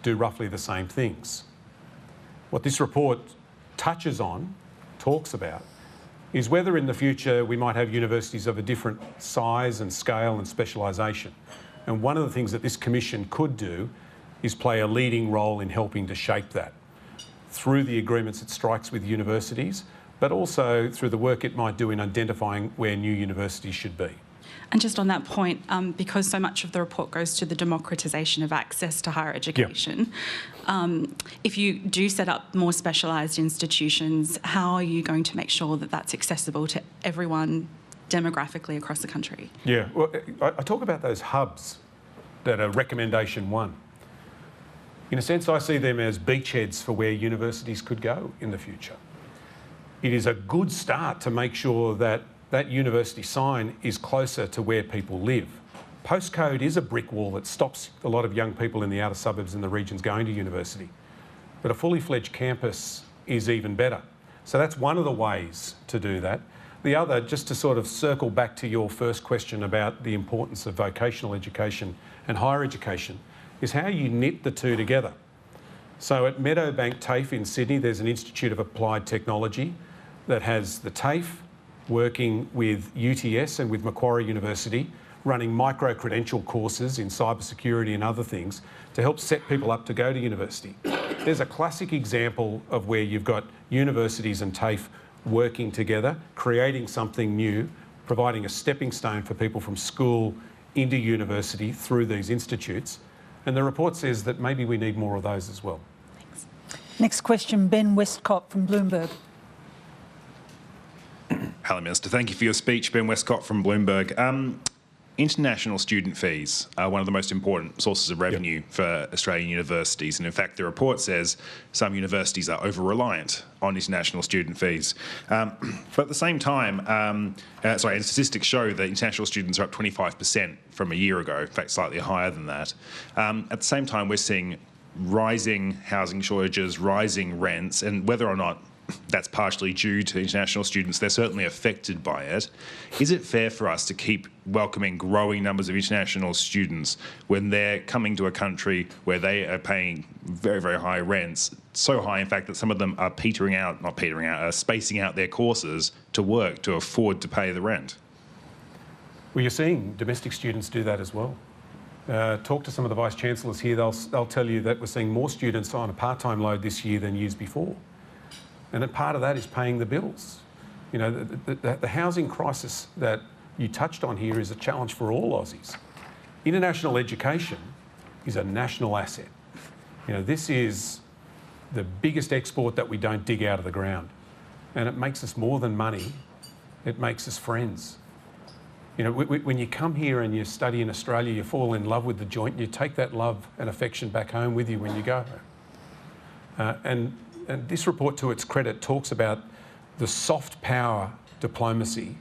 do roughly the same things. What this report touches on, talks about, is whether in the future we might have universities of a different size and scale and specialisation. And one of the things that this commission could do is play a leading role in helping to shape that, through the agreements it strikes with universities, but also through the work it might do in identifying where new universities should be. And just on that point, because so much of the report goes to the democratisation of access to higher education, if you do set up more specialised institutions, how are you going to make sure that that's accessible to everyone demographically across the country? Yeah, well, I talk about those hubs that are recommendation 1. In a sense, I see them as beachheads for where universities could go in the future. It is a good start to make sure that that university sign is closer to where people live. Postcode is a brick wall that stops a lot of young people in the outer suburbs and the regions going to university. But a fully fledged campus is even better. So that's one of the ways to do that. The other, just to sort of circle back to your first question about the importance of vocational education and higher education, is how you knit the two together. So at Meadowbank TAFE in Sydney, there's an Institute of Applied Technology that has the TAFE working with UTS and with Macquarie University, running micro-credential courses in cybersecurity and other things to help set people up to go to university. There's a classic example of where you've got universities and TAFE working together, creating something new, providing a stepping stone for people from school into university through these institutes. And the report says that maybe we need more of those as well. Thanks. Next question, Ben Westcott from Bloomberg. Hello, Minister. Thank you for your speech. Ben Westcott from Bloomberg. International student fees are one of the most important sources of revenue for Australian universities. And in fact, the report says some universities are over-reliant on international student fees. But at the same time, and statistics show that international students are up 25% from a year ago, in fact, slightly higher than that. At the same time, we're seeing rising housing shortages, rising rents, and whether or not that's partially due to international students, they're certainly affected by it. Is it fair for us to keep welcoming growing numbers of international students when they're coming to a country where they are paying very, very high rents, so high in fact that some of them are spacing out their courses to work to afford to pay the rent? Well, you're seeing domestic students do that as well. Talk to some of the Vice-Chancellors here, they'll tell you that we're seeing more students on a part-time load this year than years before. And part of that is paying the bills. You know, the housing crisis that you touched on here is a challenge for all Aussies. International education is a national asset. You know, this is the biggest export that we don't dig out of the ground. And it makes us more than money, it makes us friends. You know, when you come here and you study in Australia, you fall in love with the joint, and you take that love and affection back home with you when you go home. And this report, to its credit, talks about the soft power diplomacy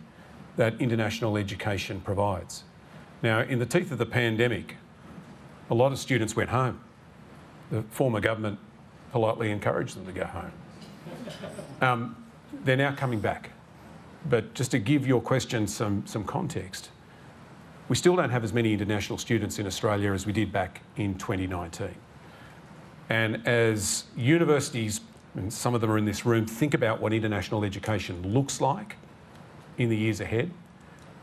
that international education provides. Now, in the teeth of the pandemic, a lot of students went home. The former government politely encouraged them to go home. They're now coming back. But just to give your question some context, we still don't have as many international students in Australia as we did back in 2019. And as universities, and some of them are in this room, think about what international education looks like in the years ahead,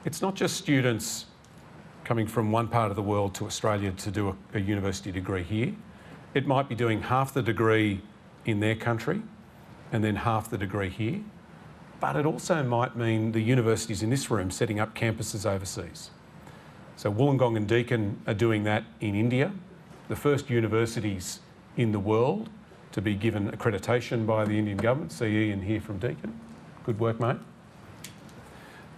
it's not just students coming from one part of the world to Australia to do a university degree here. It might be doing half the degree in their country and then half the degree here. But it also might mean the universities in this room setting up campuses overseas. So Wollongong and Deakin are doing that in India, the first universities in the world to be given accreditation by the Indian government. See Ian here from Deakin. Good work, mate.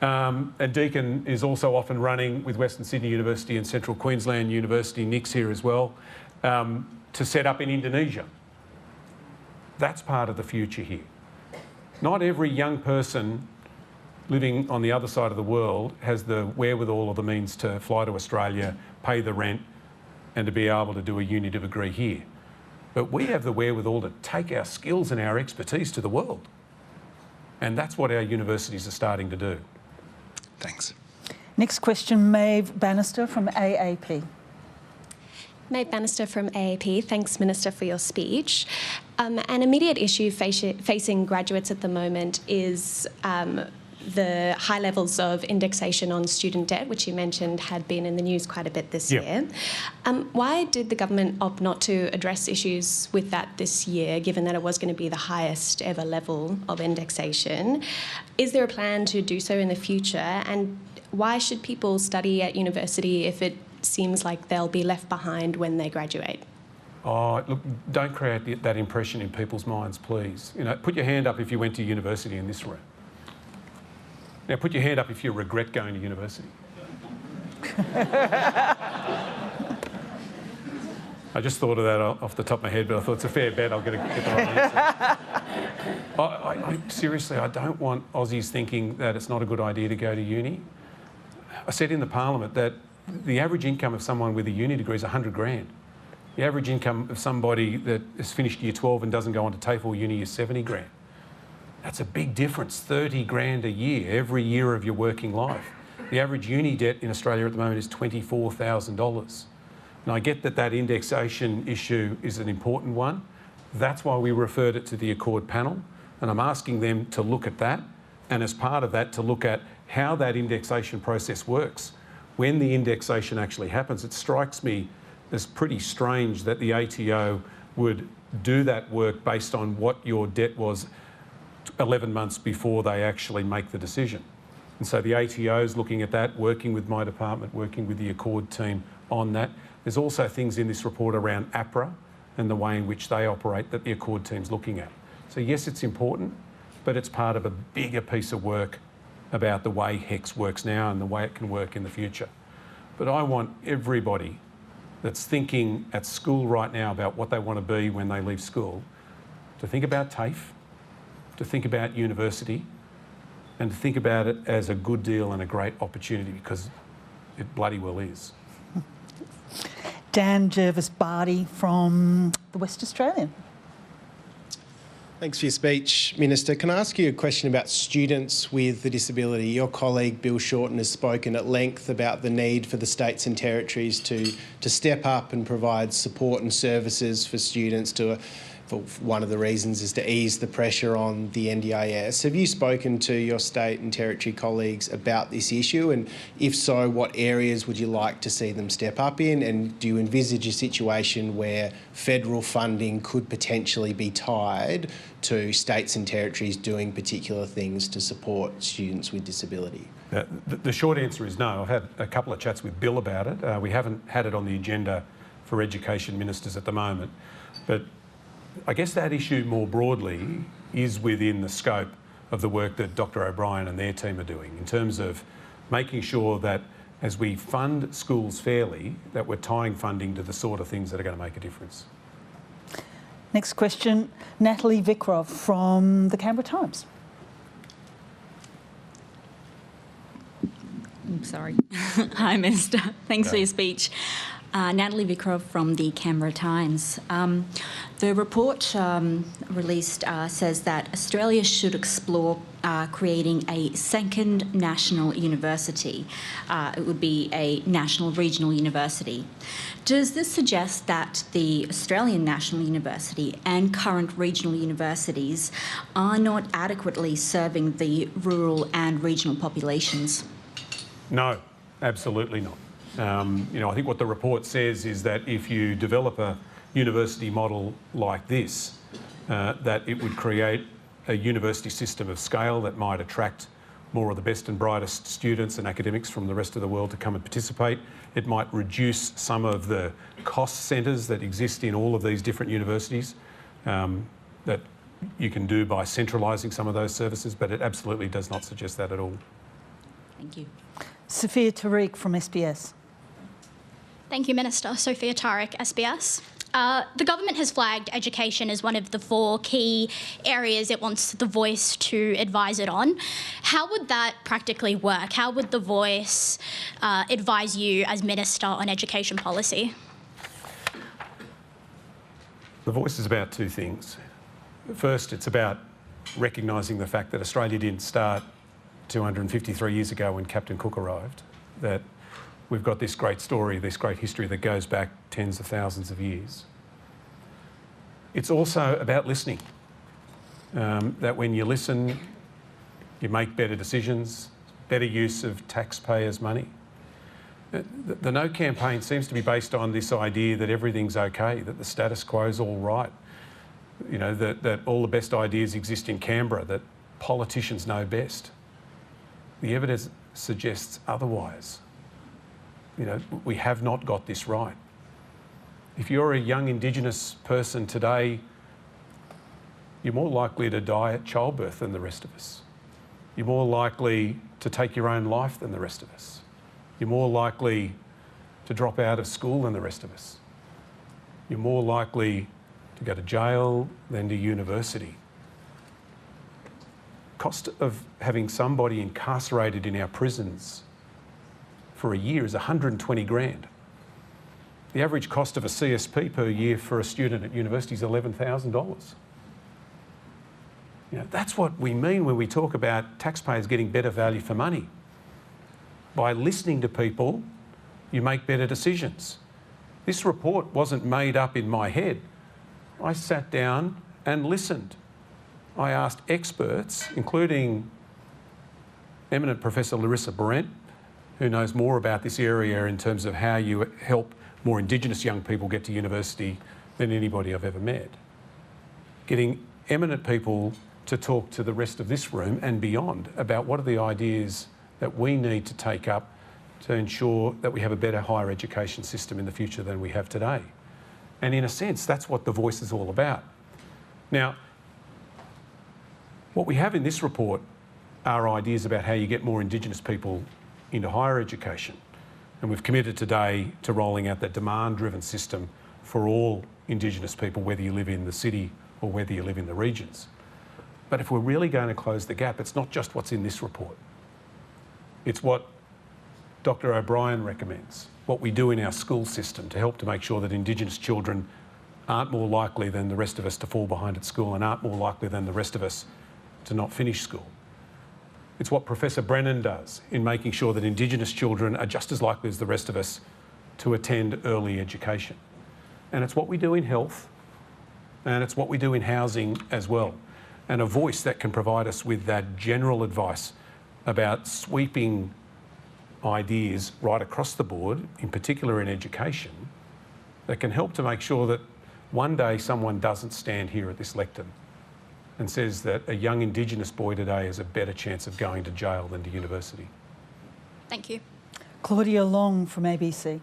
And Deakin is also often running with Western Sydney University and Central Queensland University, Nick's here as well, to set up in Indonesia. That's part of the future here. Not every young person living on the other side of the world has the wherewithal or the means to fly to Australia, pay the rent, and to be able to do a uni degree here. But we have the wherewithal to take our skills and our expertise to the world. And that's what our universities are starting to do. Thanks. Next question, Maeve Bannister from AAP. Maeve Bannister from AAP. Thanks, Minister, for your speech. An immediate issue facing graduates at the moment is the high levels of indexation on student debt, which you mentioned had been in the news quite a bit this year. Why did the government opt not to address issues with that this year, given that it was going to be the highest ever level of indexation? Is there a plan to do so in the future? And why should people study at university if it seems like they'll be left behind when they graduate? Oh, look, don't create that impression in people's minds, please. You know, put your hand up if you went to university in this room. Now, put your hand up if you regret going to university. I just thought of that off the top of my head, but I thought it's a fair bet I'll get the right answer. Seriously, I don't want Aussies thinking that it's not a good idea to go to uni. I said in the Parliament that the average income of someone with a uni degree is 100 grand. The average income of somebody that has finished year 12 and doesn't go on to TAFE or uni is 70 grand. That's a big difference, 30 grand a year, every year of your working life. The average uni debt in Australia at the moment is $24,000. And I get that that indexation issue is an important one. That's why we referred it to the Accord panel. And I'm asking them to look at that. And as part of that, to look at how that indexation process works. When the indexation actually happens, it strikes me as pretty strange that the ATO would do that work based on what your debt was 11 months before they actually make the decision. And so the ATO is looking at that, working with my department, working with the Accord team on that. There's also things in this report around APRA and the way in which they operate that the Accord team's looking at. So yes, it's important, but it's part of a bigger piece of work about the way HECS works now and the way it can work in the future. But I want everybody that's thinking at school right now about what they want to be when they leave school to think about TAFE, to think about university, and to think about it as a good deal and a great opportunity, because it bloody well is. Dan Jervis-Barty from the West Australian. Thanks for your speech, Minister. Can I ask you a question about students with a disability? Your colleague Bill Shorten has spoken at length about the need for the states and territories to step up and provide support and services for students for one of the reasons is to ease the pressure on the NDIS. Have you spoken to your state and territory colleagues about this issue? And if so, what areas would you like to see them step up in? And do you envisage a situation where federal funding could potentially be tied to states and territories doing particular things to support students with disability? The short answer is no. I've had a couple of chats with Bill about it. We haven't had it on the agenda for education ministers at the moment, but I guess that issue more broadly is within the scope of the work that Dr. O'Brien and their team are doing in terms of making sure that as we fund schools fairly, that we're tying funding to the sort of things that are going to make a difference. Next question, Natalie Vikrov from the Canberra Times. Sorry. Hi, Minister. Thanks for your speech. Natalie Vikrov from the Canberra Times. The report released says that Australia should explore creating a second national university. It would be a national regional university. Does this suggest that the Australian National University and current regional universities are not adequately serving the rural and regional populations? No, absolutely not. I think what the report says is that if you develop a university model like this, that it would create a university system of scale that might attract more of the best and brightest students and academics from the rest of the world to come and participate. It might reduce some of the cost centres that exist in all of these different universities that you can do by centralising some of those services, but it absolutely does not suggest that at all. Thank you. Sophia Tariq from SBS. Thank you, Minister. Sophia Tariq, SBS. The government has flagged education as one of the 4 key areas it wants the Voice to advise it on. How would that practically work? How would the Voice advise you as Minister on education policy? The Voice is about 2 things. First, it's about recognising the fact that Australia didn't start 253 years ago when Captain Cook arrived, that we've got this great story, this great history that goes back tens of thousands of years. It's also about listening, that when you listen, you make better decisions, better use of taxpayers' money. The No campaign seems to be based on this idea that everything's okay, that the status quo is all right, that all the best ideas exist in Canberra, that politicians know best. The evidence suggests otherwise. We have not got this right. If you're a young Indigenous person today, you're more likely to die at childbirth than the rest of us. You're more likely to take your own life than the rest of us. You're more likely to drop out of school than the rest of us. You're more likely to go to jail than to university. Cost of having somebody incarcerated in our prisons for a year is 120 grand. The average cost of a CSP per year for a student at university is $11,000. That's what we mean when we talk about taxpayers getting better value for money. By listening to people, you make better decisions. This report wasn't made up in my head. I sat down and listened. I asked experts, including eminent Professor Larissa Brent, who knows more about this area in terms of how you help more Indigenous young people get to university than anybody I've ever met. Getting eminent people to talk to the rest of this room and beyond about what are the ideas that we need to take up to ensure that we have a better higher education system in the future than we have today. And in a sense, that's what the voice is all about. Now, what we have in this report are ideas about how you get more Indigenous people into higher education. And we've committed today to rolling out that demand-driven system for all Indigenous people, whether you live in the city or whether you live in the regions. But if we're really going to close the gap, it's not just what's in this report. It's what Dr. O'Brien recommends, what we do in our school system to help to make sure that Indigenous children aren't more likely than the rest of us to fall behind at school and aren't more likely than the rest of us to not finish school. It's what Professor Brennan does in making sure that Indigenous children are just as likely as the rest of us to attend early education. And it's what we do in health, and it's what we do in housing as well. And a voice that can provide us with that general advice about sweeping ideas right across the board, in particular in education, that can help to make sure that one day someone doesn't stand here at this lectern and says that a young Indigenous boy today has a better chance of going to jail than to university. Thank you. Claudia Long from ABC.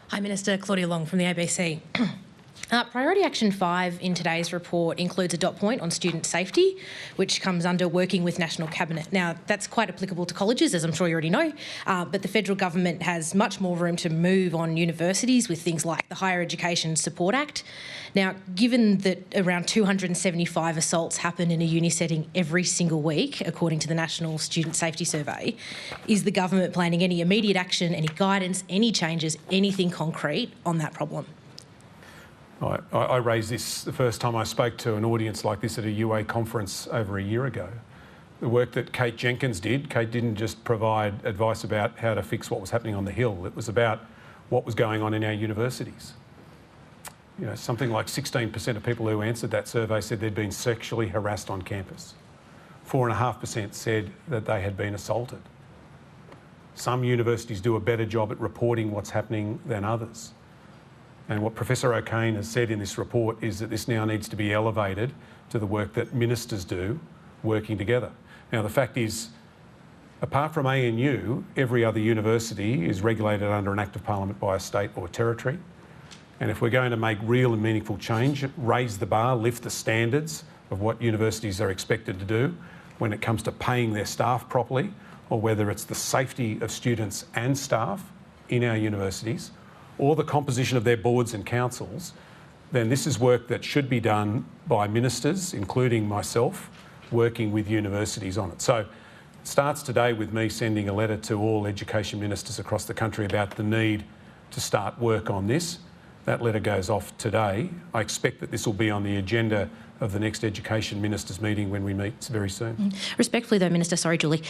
Hi Minister, Claudia Long from the ABC. Priority Action 5 in today's report includes a dot point on student safety, which comes under working with National Cabinet. Now, that's quite applicable to colleges, as I'm sure you already know, but the federal government has much more room to move on universities with things like the Higher Education Support Act. Now, given that around 275 assaults happen in a uni setting every single week, according to the National Student Safety Survey, is the government planning any immediate action, any guidance, any changes, anything concrete on that problem? I raised this the first time I spoke to an audience like this at a UA conference over a year ago. The work that Kate Jenkins did, Kate didn't just provide advice about how to fix what was happening on the Hill, it was about what was going on in our universities. You know, something like 16% of people who answered that survey said they'd been sexually harassed on campus. 4.5% said that they had been assaulted. Some universities do a better job at reporting what's happening than others. And what Professor O'Kane has said in this report is that this now needs to be elevated to the work that ministers do working together. Now, the fact is, apart from ANU, every other university is regulated under an Act of Parliament by a state or territory. And if we're going to make real and meaningful change, raise the bar, lift the standards of what universities are expected to do when it comes to paying their staff properly, or whether it's the safety of students and staff in our universities, or the composition of their boards and councils, then this is work that should be done by ministers, including myself, working with universities on it. So it starts today with me sending a letter to all education ministers across the country about the need to start work on this. That letter goes off today. I expect that this will be on the agenda of the next Education Ministers meeting when we meet very soon. Respectfully though, Minister, sorry Julie,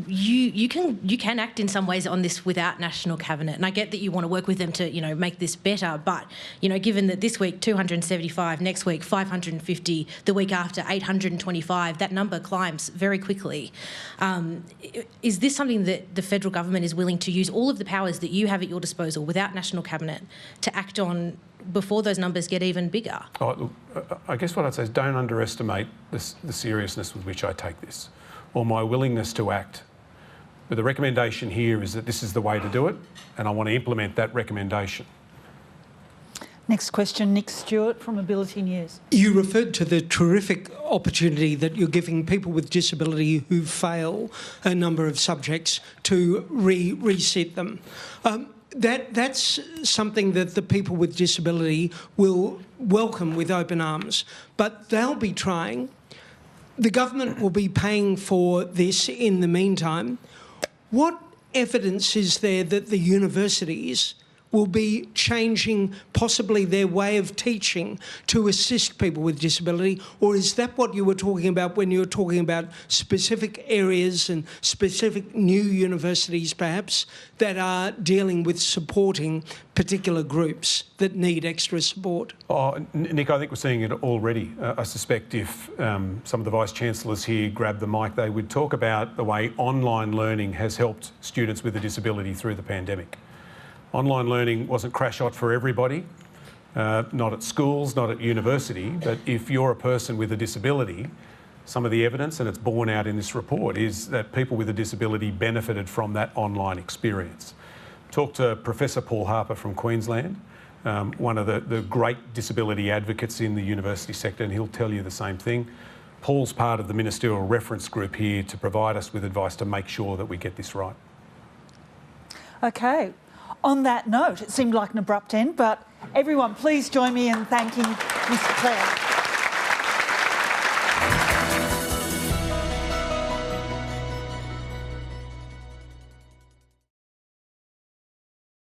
you can act in some ways on this without National Cabinet, and I get that you want to work with them to make this better, but given that this week 275, next week 550, the week after 825, that number climbs very quickly. Is this something that the federal government is willing to use all of the powers that you have at your disposal without National Cabinet to act on before those numbers get even bigger? Oh, look, I guess what I'd say is don't underestimate the seriousness with which I take this, or my willingness to act. But the recommendation here is that this is the way to do it, and I want to implement that recommendation. Next question, Nick Stewart from Ability News. You referred to the terrific opportunity that you're giving people with disability who fail a number of subjects to reset them. That's something that the people with disability will welcome with open arms, but they'll be trying. The government will be paying for this in the meantime. What evidence is there that the universities will be changing possibly their way of teaching to assist people with disability, or is that what you were talking about when you were talking about specific areas and specific new universities perhaps that are dealing with supporting particular groups that need extra support? Oh, Nick, I think we're seeing it already. I suspect if some of the Vice-Chancellors here grabbed the mic, they would talk about the way online learning has helped students with a disability through the pandemic. Online learning wasn't crash hot for everybody, not at schools, not at university, but if you're a person with a disability, some of the evidence, and it's borne out in this report, is that people with a disability benefited from that online experience. Talk to Professor Paul Harper from Queensland, one of the great disability advocates in the university sector, and he'll tell you the same thing. Paul's part of the ministerial reference group here to provide us with advice to make sure that we get this right. Okay. On that note, it seemed like an abrupt end, but everyone, please join me in thanking Mr. Clare.